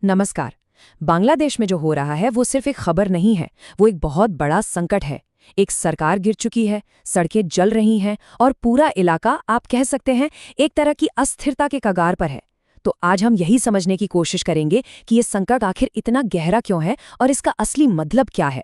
नमस्कार। बांग्लादेश में जो हो रहा है वो सिर्फ एक खबर नहीं है, वो एक बहुत बड़ा संकट है। एक सरकार गिर चुकी है, सड़कें जल रही हैं और पूरा इलाका आप कह सकते हैं एक तरह की अस्थिरता के कगार पर है। तो आज हम यही समझने की कोशिश करेंगे कि ये संकट आखिर इतना गहरा क्यों है और इसका असली मतलब क्या है।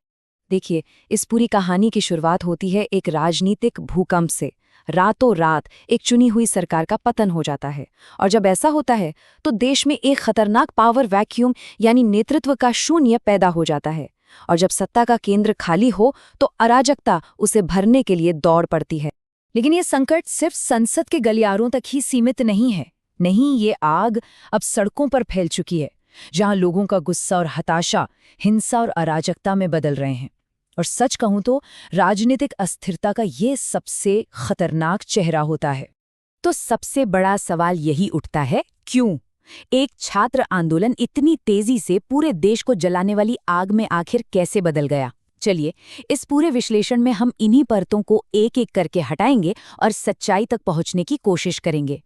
देखिए, इस पूरी कहानी की शुरुआत होती है एक राजनीतिक भूकंप से। रातों रात एक चुनी हुई सरकार का पतन हो जाता है और जब ऐसा होता है तो देश में एक खतरनाक पावर वैक्यूम यानी नेतृत्व का शून्य पैदा हो जाता है। और जब सत्ता का केंद्र खाली हो तो अराजकता उसे भरने के लिए दौड़ पड़ती है। लेकिन ये संकट सिर्फ संसद के गलियारों तक ही सीमित नहीं है। नहीं, ये आग अब सड़कों पर फैल चुकी है, जहां लोगों का गुस्सा और हताशा हिंसा और अराजकता में बदल रहे हैं। और सच कहूं तो राजनीतिक अस्थिरता का ये सबसे खतरनाक चेहरा होता है। तो सबसे बड़ा सवाल यही उठता है, क्यों एक छात्र आंदोलन इतनी तेजी से पूरे देश को जलाने वाली आग में आखिर कैसे बदल गया। चलिए, इस पूरे विश्लेषण में हम इन्हीं परतों को एक एक करके हटाएंगे और सच्चाई तक पहुंचने की कोशिश करेंगे।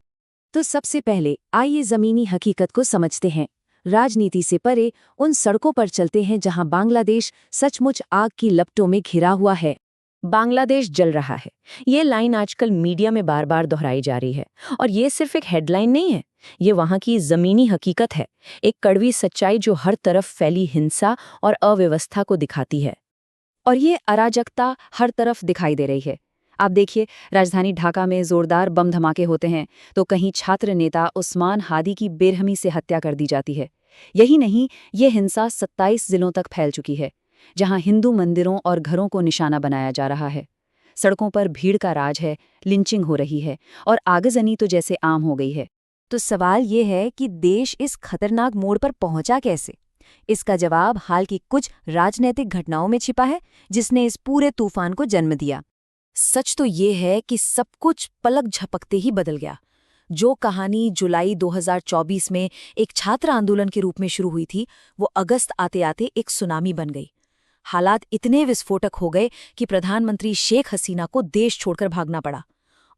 तो सबसे पहले आइए जमीनी हकीकत को समझते हैं। राजनीति से परे उन सड़कों पर चलते हैं जहां बांग्लादेश सचमुच आग की लपटों में घिरा हुआ है। बांग्लादेश जल रहा है, ये लाइन आजकल मीडिया में बार बार दोहराई जा रही है। और ये सिर्फ एक हेडलाइन नहीं है, ये वहां की जमीनी हकीकत है, एक कड़वी सच्चाई जो हर तरफ फैली हिंसा और अव्यवस्था को दिखाती है। और ये अराजकता हर तरफ दिखाई दे रही है। आप देखिए, राजधानी ढाका में जोरदार बम धमाके होते हैं तो कहीं छात्र नेता उस्मान हादी की बेरहमी से हत्या कर दी जाती है। यही नहीं, ये हिंसा 27 जिलों तक फैल चुकी है, जहां हिंदू मंदिरों और घरों को निशाना बनाया जा रहा है। सड़कों पर भीड़ का राज है, लिंचिंग हो रही है और आगजनी तो जैसे आम हो गई है। तो सवाल ये है कि देश इस खतरनाक मोड़ पर पहुंचा कैसे। इसका जवाब हाल की कुछ राजनीतिक घटनाओं में छिपा है, जिसने इस पूरे तूफान को जन्म दिया। सच तो ये है कि सब कुछ पलक झपकते ही बदल गया। जो कहानी जुलाई 2024 में एक छात्र आंदोलन के रूप में शुरू हुई थी, वो अगस्त आते आते एक सुनामी बन गई। हालात इतने विस्फोटक हो गए कि प्रधानमंत्री शेख हसीना को देश छोड़कर भागना पड़ा।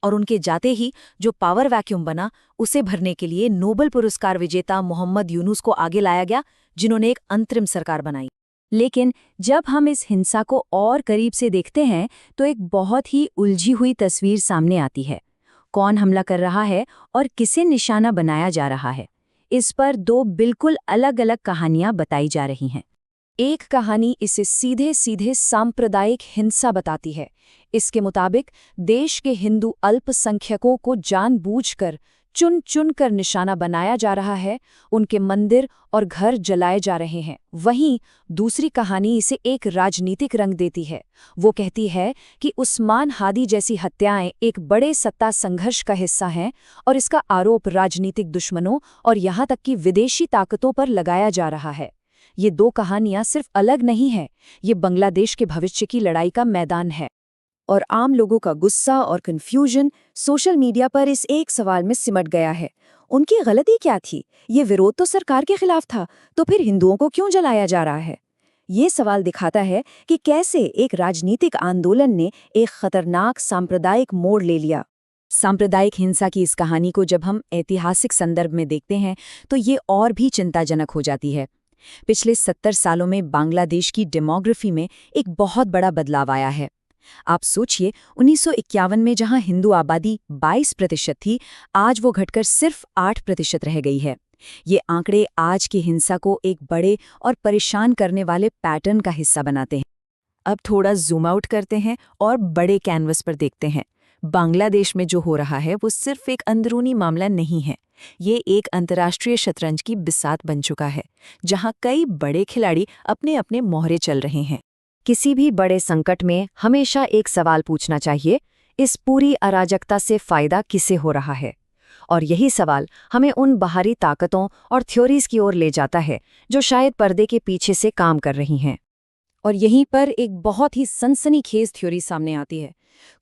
और उनके जाते ही जो पावर वैक्यूम बना, उसे भरने के लिए नोबेल पुरस्कार विजेता मोहम्मद यूनुस को आगे लाया गया, जिन्होंने एक अंतरिम सरकार बनाई। लेकिन जब हम इस हिंसा को और करीब से देखते हैं तो एक बहुत ही उलझी हुई तस्वीर सामने आती है। कौन हमला कर रहा है और किसे निशाना बनाया जा रहा है, इस पर दो बिल्कुल अलग अलग कहानियां बताई जा रही हैं। एक कहानी इसे सीधे सीधे सांप्रदायिक हिंसा बताती है। इसके मुताबिक देश के हिंदू अल्पसंख्यकों को जानबूझकर चुन चुन कर निशाना बनाया जा रहा है, उनके मंदिर और घर जलाए जा रहे हैं। वहीं दूसरी कहानी इसे एक राजनीतिक रंग देती है। वो कहती है कि उस्मान हादी जैसी हत्याएं एक बड़े सत्ता संघर्ष का हिस्सा हैं और इसका आरोप राजनीतिक दुश्मनों और यहाँ तक कि विदेशी ताकतों पर लगाया जा रहा है। ये दो कहानियां सिर्फ अलग नहीं हैं, ये बांग्लादेश के भविष्य की लड़ाई का मैदान है। और आम लोगों का गुस्सा और कन्फ्यूजन सोशल मीडिया पर इस एक सवाल में सिमट गया है, उनकी गलती क्या थी? ये विरोध तो सरकार के खिलाफ था, तो फिर हिंदुओं को क्यों जलाया जा रहा है? ये सवाल दिखाता है कि कैसे एक राजनीतिक आंदोलन ने एक खतरनाक सांप्रदायिक मोड़ ले लिया। सांप्रदायिक हिंसा की इस कहानी को जब हम ऐतिहासिक संदर्भ में देखते हैं तो ये और भी चिंताजनक हो जाती है। पिछले 70 सालों में बांग्लादेश की डेमोग्राफी में एक बहुत बड़ा बदलाव आया है। आप सोचिए, 1951 में जहां हिंदू आबादी 22% थी, आज वो घटकर सिर्फ 8% रह गई है। ये आंकड़े आज की हिंसा को एक बड़े और परेशान करने वाले पैटर्न का हिस्सा बनाते हैं। अब थोड़ा जूम आउट करते हैं और बड़े कैनवस पर देखते हैं। बांग्लादेश में जो हो रहा है वो सिर्फ एक अंदरूनी मामला नहीं है, ये एक अंतर्राष्ट्रीय शतरंज की बिसात बन चुका है, जहां कई बड़े खिलाड़ी अपने अपने मोहरे चल रहे हैं। किसी भी बड़े संकट में हमेशा एक सवाल पूछना चाहिए, इस पूरी अराजकता से फायदा किसे हो रहा है? और यही सवाल हमें उन बाहरी ताकतों और थ्योरीज की ओर ले जाता है जो शायद पर्दे के पीछे से काम कर रही हैं। और यहीं पर एक बहुत ही सनसनीखेज थ्योरी सामने आती है।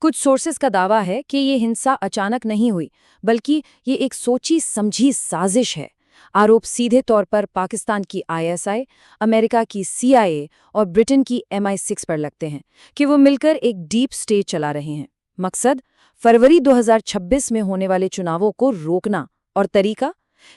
कुछ सोर्सेस का दावा है कि ये हिंसा अचानक नहीं हुई, बल्कि ये एक सोची समझी साजिश है। आरोप सीधे तौर पर पाकिस्तान की ISI, अमेरिका की CIA और ब्रिटेन की MI6 पर लगते हैं कि वो मिलकर एक डीप स्टेट चला रहे हैं। मकसद फरवरी 2026 में होने वाले चुनावों को रोकना, और तरीका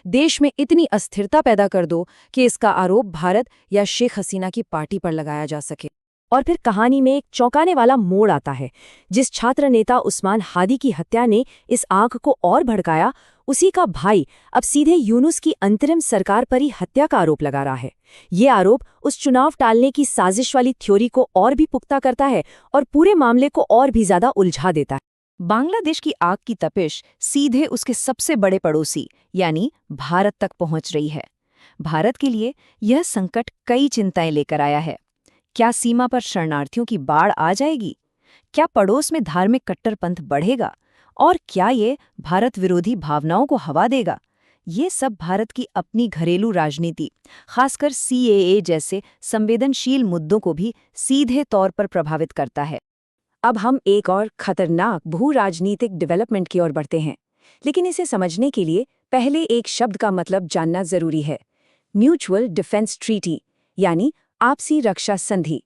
देश में इतनी अस्थिरता पैदा कर दो कि इसका आरोप भारत या शेख हसीना की पार्टी पर लगाया जा सके। और फिर कहानी में एक चौंकाने वाला मोड़ आता है। जिस छात्र नेता उस्मान हादी की हत्या ने इस आग को और भड़काया, उसी का भाई अब सीधे यूनुस की अंतरिम सरकार पर ही हत्या का आरोप लगा रहा है। ये आरोप उस चुनाव टालने की साजिश वाली थ्योरी को और भी पुख्ता करता है और पूरे मामले को और भी ज्यादा उलझा देता है। बांग्लादेश की आग की तपिश सीधे उसके सबसे बड़े पड़ोसी यानी भारत तक पहुंच रही है। भारत के लिए यह संकट कई चिंताएं लेकर आया है। क्या सीमा पर शरणार्थियों की बाढ़ आ जाएगी? क्या पड़ोस में धार्मिक कट्टरपंथ बढ़ेगा? और क्या ये भारत विरोधी भावनाओं को हवा देगा? ये सब भारत की अपनी घरेलू राजनीति, खासकर CAA जैसे संवेदनशील मुद्दों को भी सीधे तौर पर प्रभावित करता है। अब हम एक और खतरनाक भू-राजनीतिक डेवलपमेंट की ओर बढ़ते हैं, लेकिन इसे समझने के लिए पहले एक शब्द का मतलब जानना जरूरी है। म्यूचुअल डिफेंस ट्रीटी यानी आपसी रक्षा संधि।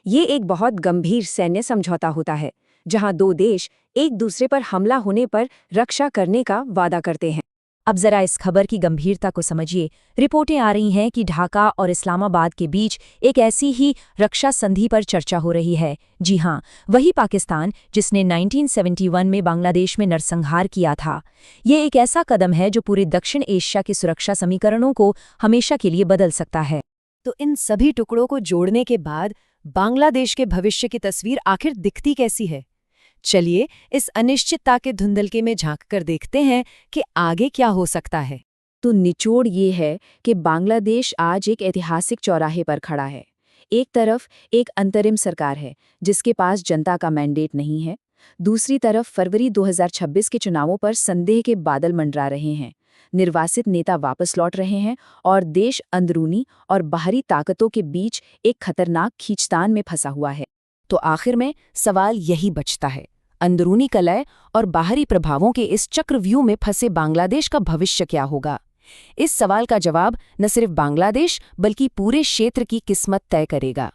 ये एक बहुत गंभीर सैन्य समझौता होता है, जहां दो देश एक दूसरे पर हमला होने पर रक्षा करने का वादा करते हैं। अब जरा इस खबर की गंभीरता को समझिए। रिपोर्टें आ रही हैं कि ढाका और इस्लामाबाद के बीच एक ऐसी ही रक्षा संधि पर चर्चा हो रही है। जी हां, वही पाकिस्तान जिसने 1971 में बांग्लादेश में नरसंहार किया था। ये एक ऐसा कदम है जो पूरे दक्षिण एशिया के सुरक्षा समीकरणों को हमेशा के लिए बदल सकता है। तो इन सभी टुकड़ों को जोड़ने के बाद बांग्लादेश के भविष्य की तस्वीर आखिर दिखती कैसी है? चलिए इस अनिश्चितता के धुंधलके में झांककर देखते हैं कि आगे क्या हो सकता है। तो निचोड़ ये है कि बांग्लादेश आज एक ऐतिहासिक चौराहे पर खड़ा है। एक तरफ एक अंतरिम सरकार है जिसके पास जनता का मैंडेट नहीं है। दूसरी तरफ फरवरी 2026 के चुनावों पर संदेह के बादल मंडरा रहे हैं। निर्वासित नेता वापस लौट रहे हैं और देश अंदरूनी और बाहरी ताकतों के बीच एक खतरनाक खींचतान में फंसा हुआ है। तो आखिर में सवाल यही बचता है, अंदरूनी कलह और बाहरी प्रभावों के इस चक्रव्यूह में फंसे बांग्लादेश का भविष्य क्या होगा? इस सवाल का जवाब न सिर्फ बांग्लादेश बल्कि पूरे क्षेत्र की किस्मत तय करेगा।